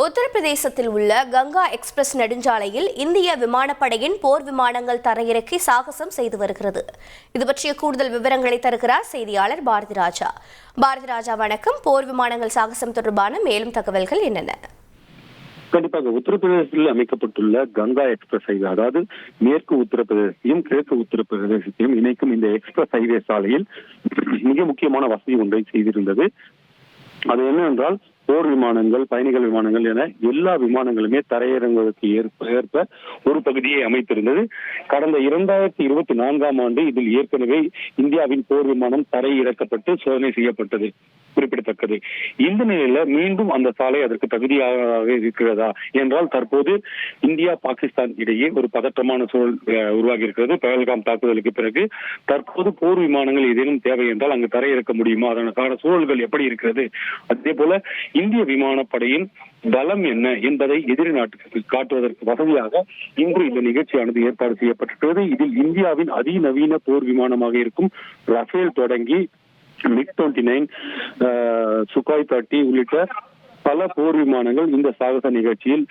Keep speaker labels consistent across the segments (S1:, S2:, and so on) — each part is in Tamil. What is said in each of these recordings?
S1: உத்தரப்பிரதேசத்தில் உள்ள கங்கா எக்ஸ்பிரஸ் நெடுஞ்சாலையில் இந்திய விமானப்படையின் போர் விமானங்கள் தரையிறக்கி சாகசம் செய்து வருகிறது. இது பற்றிய கூடுதல் விவரங்களை தருகிறார் செய்தியாளர் பாரதி ராஜா. பாரதி ராஜா, வணக்கம். போர் விமானங்கள் சாகசம் தொடர்பான மேலும் தகவல்கள் என்னென்ன?
S2: கண்டிப்பாக உத்தரப்பிரதேசத்தில் அமைக்கப்பட்டுள்ள கங்கா எக்ஸ்பிரஸ் ஹைவே, அதாவது மேற்கு உத்தரப்பிரதேசத்தையும் கிழக்கு உத்தரப்பிரதேசத்தையும் இணைக்கும் இந்த எக்ஸ்பிரஸ் ஹைவே சாலையில் மிக முக்கியமான வசதி ஒன்றை செய்திருந்தது. அது என்னவென்றால், போர் விமானங்கள், பயணிகள் விமானங்கள் என எல்லா விமானங்களுமே தரையிறங்குவதற்கு ஏற்ப ஒரு பகுதியை அமைத்திருந்தது. கடந்த 2024ஆம் ஆண்டு இதில் ஏற்கனவே இந்தியாவின் போர் விமானம் தரையிறக்கப்பட்டு சோதனை செய்யப்பட்டது குறிப்பிடத்தக்கது. இந்த நிலையில மீண்டும் அந்த சாலை அதற்கு தகுதியாக இருக்கிறதா என்றால், தற்போது இந்தியா பாகிஸ்தான் இடையே ஒரு பதற்றமான சூழல் உருவாகி இருக்கிறது. பஹல்காம் தாக்குதலுக்கு பிறகு தற்போது போர் விமானங்கள் ஏதேனும் தேவை என்றால் அங்கு தரையிறக்க முடியுமா, அதற்கான சூழல்கள் எப்படி இருக்கிறது, அதே போல இந்திய விமானப்படையின் பலம் என்ன என்பதை எதிரி நாட்டுக்கு காட்டுவதற்கு வசதியாக இன்று இந்த நிகழ்ச்சியானது ஏற்பாடு செய்யப்பட்டிருக்கிறது. இதில் இந்தியாவின் அதிநவீன போர் விமானமாக இருக்கும் ரஃபேல் தொடங்கி MiG-29, சுகாய் 30 உள்ளிட்ட பல போர் விமானங்கள் இந்த சாகச நிகழ்ச்சியில்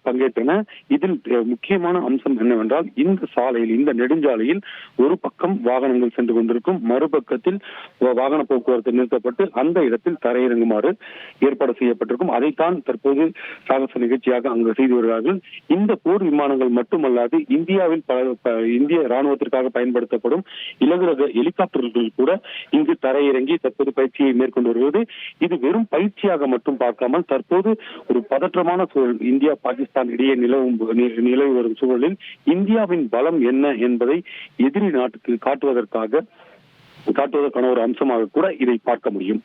S2: பங்கேற்றன. இதில் முக்கியமான அம்சம் என்னவென்றால், இந்த சாலையில், இந்த நெடுஞ்சாலையில் ஒரு பக்கம் வாகனங்கள் சென்று கொண்டிருக்கும், மறுபக்கத்தில் வாகன போக்குவரத்து நிறுத்தப்பட்டு அந்த இடத்தில் தரையிறங்குமாறு ஏற்பாடு செய்யப்பட்டிருக்கும். அதைத்தான் தற்போது சாகச நிகழ்ச்சியாக அங்கு செய்து வருகிறார்கள். இந்த போர் விமானங்கள் மட்டுமல்லாது இந்தியாவில் இந்திய ராணுவத்திற்காக பயன்படுத்தப்படும் இலகுரக ஹெலிகாப்டர்கள் கூட இங்கு தரையிறங்கி தற்போது பயிற்சியை மேற்கொண்டு வருவது. இது வெறும் பயிற்சியாக மட்டும் பார்க்காமல் தற்போது ஒரு பதற்றமான சூழல் இந்தியா பாகிஸ்தான் இடையே நிலவி வரும் சூழலில் இந்தியாவின் பலம் என்ன என்பதை எதிரி நாட்டுக்கு காட்டுவதற்கான ஒரு அம்சமாக கூட இதை பார்க்க முடியும்.